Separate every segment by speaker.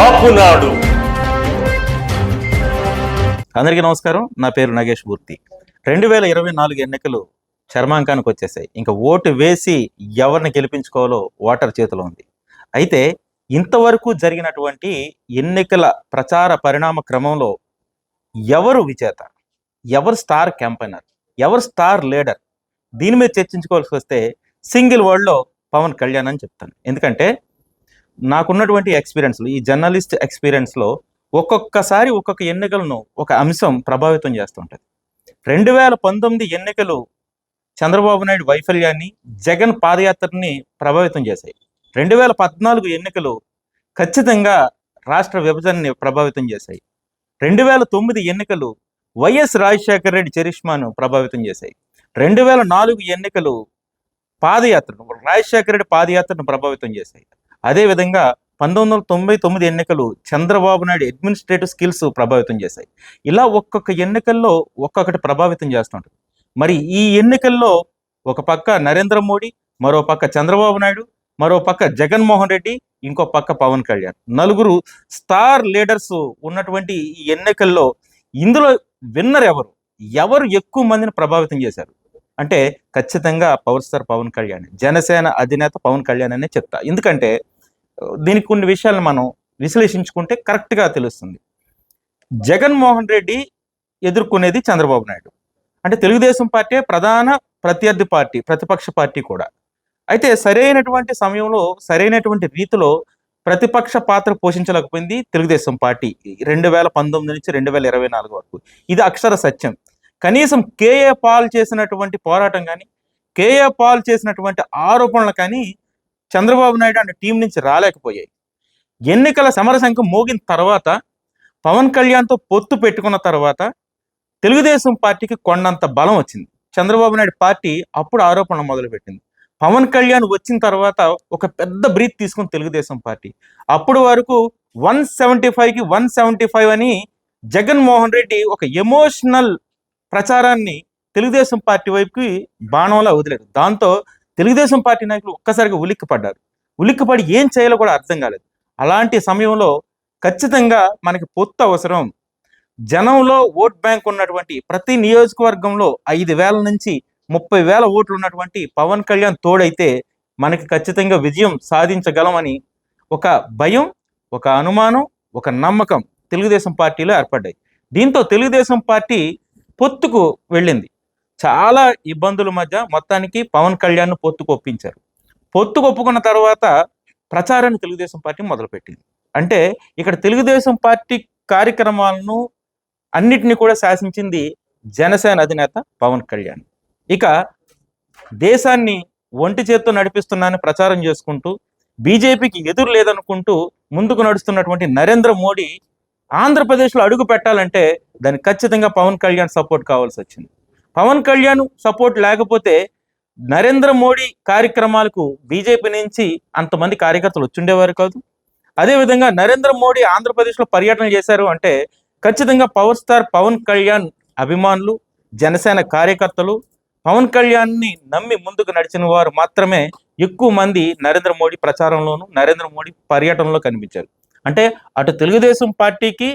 Speaker 1: కాపునాడు.
Speaker 2: అందరికీ నమస్కారం. నా పేరు నగేష్ మూర్తి. 2024 ఎన్నికలు చర్మాంకానికి వచ్చేసాయి. ఇంకా ఓటు వేసి ఎవరిని గెలిపించుకోవాలో ఓటర్ చేతిలో ఉంది. అయితే ఇంతవరకు జరిగినటువంటి ఎన్నికల ప్రచార పరిణామ క్రమంలో ఎవరు విజేత, ఎవరు స్టార్ క్యాంపెయినర్, ఎవరు స్టార్ లీడర్, దీని మీద చర్చించుకోవాల్సి వస్తే సింగిల్ వర్డ్లో పవన్ కళ్యాణ్ అని చెప్తాను. ఎందుకంటే నాకున్నటువంటి ఎక్స్పీరియన్స్లో, ఈ జర్నలిస్ట్ ఎక్స్పీరియన్స్లో ఒక్కొక్కసారి ఒక్కొక్క ఎన్నికలను ఒక అంశం ప్రభావితం చేస్తుంటుంది. 2019 ఎన్నికలు చంద్రబాబు నాయుడు వైఫల్యాన్ని, జగన్ పాదయాత్రని ప్రభావితం చేశాయి. 2014 ఎన్నికలు ఖచ్చితంగా రాష్ట్ర విభజనని ప్రభావితం చేశాయి. 2009 ఎన్నికలు వైఎస్ రాజశేఖర రెడ్డి చరిష్మాను ప్రభావితం చేశాయి. 2004 ఎన్నికలు పాదయాత్రను, రాజశేఖర రెడ్డి పాదయాత్రను ప్రభావితం చేశాయి. అదేవిధంగా 1999 ఎన్నికలు చంద్రబాబు నాయుడు అడ్మినిస్ట్రేటివ్ స్కిల్స్ ప్రభావితం చేశాయి. ఇలా ఒక్కొక్క ఎన్నికల్లో ఒక్కొక్కటి ప్రభావితం చేస్తుంటుంది. మరి ఈ ఎన్నికల్లో ఒక పక్క నరేంద్ర మోడీ, మరో పక్క చంద్రబాబు నాయుడు, మరో పక్క జగన్మోహన్ రెడ్డి, ఇంకో పక్క పవన్ కళ్యాణ్, నలుగురు స్టార్ లీడర్స్ ఉన్నటువంటి ఈ ఎన్నికల్లో ఇందులో విన్నర్ ఎవరు ఎక్కువ మందిని ప్రభావితం చేశారు అంటే ఖచ్చితంగా పవర్ స్టార్ పవన్ కళ్యాణ్, జనసేన అధినేత పవన్ కళ్యాణ్ అనే చెప్తా. ఎందుకంటే దీనికి కొన్ని విషయాలను మనం విశ్లేషించుకుంటే కరెక్ట్గా తెలుస్తుంది. జగన్మోహన్ రెడ్డి ఎదుర్కొనేది చంద్రబాబు నాయుడు. అంటే తెలుగుదేశం పార్టీ ప్రధాన ప్రత్యర్థి పార్టీ, ప్రతిపక్ష పార్టీ కూడా. అయితే సరైనటువంటి సమయంలో, సరైనటువంటి రీతిలో ప్రతిపక్ష పాత్ర పోషించలేకపోయింది తెలుగుదేశం పార్టీ 2019 నుంచి 2024 వరకు. ఇది అక్షర సత్యం. కనీసం కేఏ పాల్ చేసినటువంటి పోరాటం కానీ, కేఏ పాల్ చేసినటువంటి ఆరోపణలు కానీ చంద్రబాబు నాయుడు అంటే టీం నుంచి రాలేకపోయాయి. ఎన్నికల సమరశంఖం మోగిన తర్వాత, పవన్ కళ్యాణ్తో పొత్తు పెట్టుకున్న తర్వాత తెలుగుదేశం పార్టీకి కొండంత బలం వచ్చింది. చంద్రబాబు నాయుడు పార్టీ అప్పుడు ఆరోపణలు మొదలుపెట్టింది. పవన్ కళ్యాణ్ వచ్చిన తర్వాత ఒక పెద్ద బ్రీత్ తీసుకుని తెలుగుదేశం పార్టీ. అప్పుడు వరకు 175కి 175 అని జగన్మోహన్ రెడ్డి ఒక ఎమోషనల్ ప్రచారాన్ని తెలుగుదేశం పార్టీ వైపుకి బాణంలా వదిలేరు. దాంతో తెలుగుదేశం పార్టీ నాయకులు ఒక్కసారిగా ఉలిక్కిపడి ఏం చేయాలో కూడా అర్థం కాలేదు. అలాంటి సమయంలో ఖచ్చితంగా మనకి పొత్తు అవసరం. జనంలో ఓట్ బ్యాంక్ ఉన్నటువంటి ప్రతి నియోజకవర్గంలో 5,000 నుంచి 30,000 ఓట్లు ఉన్నటువంటి పవన్ కళ్యాణ్ తోడైతే మనకి ఖచ్చితంగా విజయం సాధించగలమని ఒక భయం, ఒక అనుమానం, ఒక నమ్మకం తెలుగుదేశం పార్టీలో ఏర్పడ్డాయి. దీంతో తెలుగుదేశం పార్టీ పొత్తుకు వెళ్ళింది. చాలా ఇబ్బందుల మధ్య మొత్తానికి పవన్ కళ్యాణ్ పొత్తుకు ఒప్పించారు. పొత్తుకు ఒప్పుకున్న తర్వాత ప్రచారాన్ని తెలుగుదేశం పార్టీ మొదలుపెట్టింది. అంటే ఇక్కడ తెలుగుదేశం పార్టీ కార్యక్రమాలను అన్నిటినీ కూడా శాసించింది జనసేన అధినేత పవన్ కళ్యాణ్. ఇక దేశాన్ని ఒంటి చేత్తో నడిపిస్తున్నానని ప్రచారం చేసుకుంటూ, బీజేపీకి ఎదురు లేదనుకుంటూ ముందుకు నడుస్తున్నటువంటి నరేంద్ర మోడీ ఆంధ్రప్రదేశ్లో అడుగు పెట్టాలంటే దానికి ఖచ్చితంగా పవన్ కళ్యాణ్ సపోర్ట్ కావాల్సి వచ్చింది. పవన్ కళ్యాణ్ సపోర్ట్ లేకపోతే నరేంద్ర మోడీ కార్యక్రమాలకు బీజేపీ నుంచి అంతమంది కార్యకర్తలు వచ్చిండేవారు కాదు. అదేవిధంగా నరేంద్ర మోడీ ఆంధ్రప్రదేశ్లో పర్యటన చేశారు అంటే ఖచ్చితంగా పవర్ స్టార్ పవన్ కళ్యాణ్ అభిమానులు, జనసేన కార్యకర్తలు, పవన్ కళ్యాణ్ని నమ్మి ముందుకు నడిచిన వారు మాత్రమే ఎక్కువ మంది నరేంద్ర మోడీ ప్రచారంలోనూ, నరేంద్ర మోడీ పర్యటనలో కనిపించారు. అంటే అటు తెలుగుదేశం పార్టీకి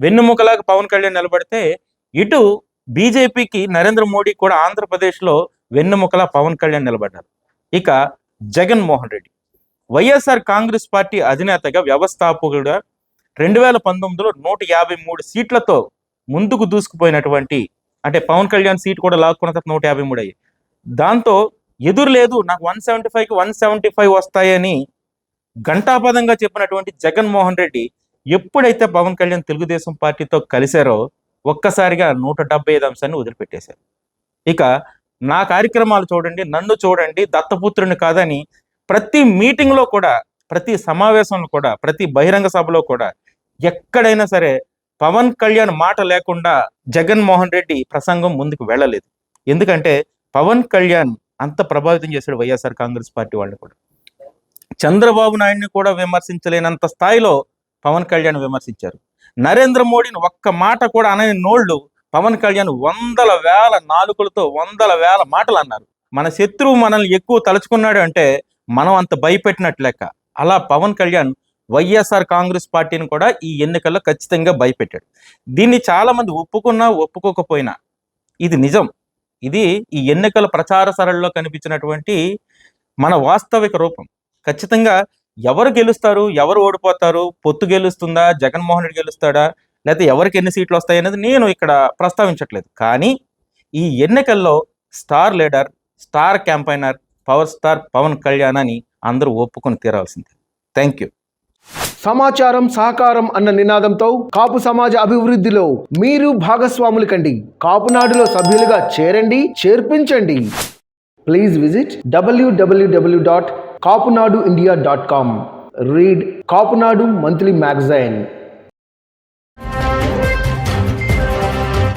Speaker 2: వెన్నుముకలాగా పవన్ కళ్యాణ్ నిలబడితే, ఇటు బీజేపీకి నరేంద్ర మోడీ కూడా ఆంధ్రప్రదేశ్లో వెన్నుముకలా పవన్ కళ్యాణ్ నిలబడ్డారు. ఇక జగన్మోహన్ రెడ్డి వైఎస్ఆర్ కాంగ్రెస్ పార్టీ అధినేతగా, వ్యవస్థాపకుడుగా 2019లో 153 సీట్లతో ముందుకు దూసుకుపోయినటువంటి, అంటే పవన్ కళ్యాణ్ సీట్ కూడా లాక్కున్న తర్వాత 153 అయ్యాయి. దాంతో ఎదురు లేదు, నాకు 175కి 175 వస్తాయని ఘంటాపదంగా చెప్పినటువంటి జగన్మోహన్ రెడ్డి ఎప్పుడైతే పవన్ కళ్యాణ్ తెలుగుదేశం పార్టీతో కలిశారో ఒక్కసారిగా 175 అంశాన్ని వదిలిపెట్టేశారు. ఇక నా కార్యక్రమాలు చూడండి, నన్ను చూడండి, దత్తపుత్రుని కాదని ప్రతి మీటింగ్లో కూడా, ప్రతి సమావేశంలో కూడా, ప్రతి బహిరంగ సభలో కూడా ఎక్కడైనా సరే పవన్ కళ్యాణ్ మాట లేకుండా జగన్మోహన్ రెడ్డి ప్రసంగం ముందుకు వెళ్ళలేదు. ఎందుకంటే పవన్ కళ్యాణ్ అంత ప్రభావితం చేశాడు వైఎస్ఆర్ కాంగ్రెస్ పార్టీ వాళ్ళని కూడా. చంద్రబాబు నాయుడిని కూడా విమర్శించలేనంత స్థాయిలో పవన్ కళ్యాణ్ విమర్శించారు. నరేంద్ర మోడీని ఒక్క మాట కూడా అనని నోళ్ళు పవన్ కళ్యాణ్ 100,000 నాలుకలతో 100,000 మాటలు అన్నారు. మన శత్రువు మనల్ని ఎక్కువ తలుచుకున్నాడు అంటే మనం అంత భయపెట్టినట్లు లెక్క. అలా పవన్ కళ్యాణ్ వైఎస్ఆర్ కాంగ్రెస్ పార్టీని కూడా ఈ ఎన్నికల్లో ఖచ్చితంగా భయపెట్టాడు. దీన్ని చాలా మంది ఒప్పుకున్నా ఒప్పుకోకపోయినా ఇది నిజం. ఇది ఈ ఎన్నికల ప్రచార సరళిలో కనిపించినటువంటి మన వాస్తవిక రూపం. ఖచ్చితంగా ఎవరు గెలుస్తారు, ఎవరు ఓడిపోతారు, పొత్తు గెలుస్తుందా, జగన్మోహన్ రెడ్డి గెలుస్తాడా, లేకపోతే ఎవరికి ఎన్ని సీట్లు వస్తాయి అనేది నేను ఇక్కడ ప్రస్తావించట్లేదు. కానీ ఈ ఎన్నికల్లో star leader, star campaigner, power star Pawan Kalyan అని అందరూ ఒప్పుకొని తీరాల్సిందే. Thank you.
Speaker 1: సమాచారం సహకారం అన్న నినాదంతో కాపు సమాజ అభివృద్ధిలో మీరు భాగస్వాములు కండి. కాపునాడులో సభ్యులుగా చేరండి, చేర్పించండి. Please visit www.kapunaduindia.com. Read Kapunadu Monthly Magazine.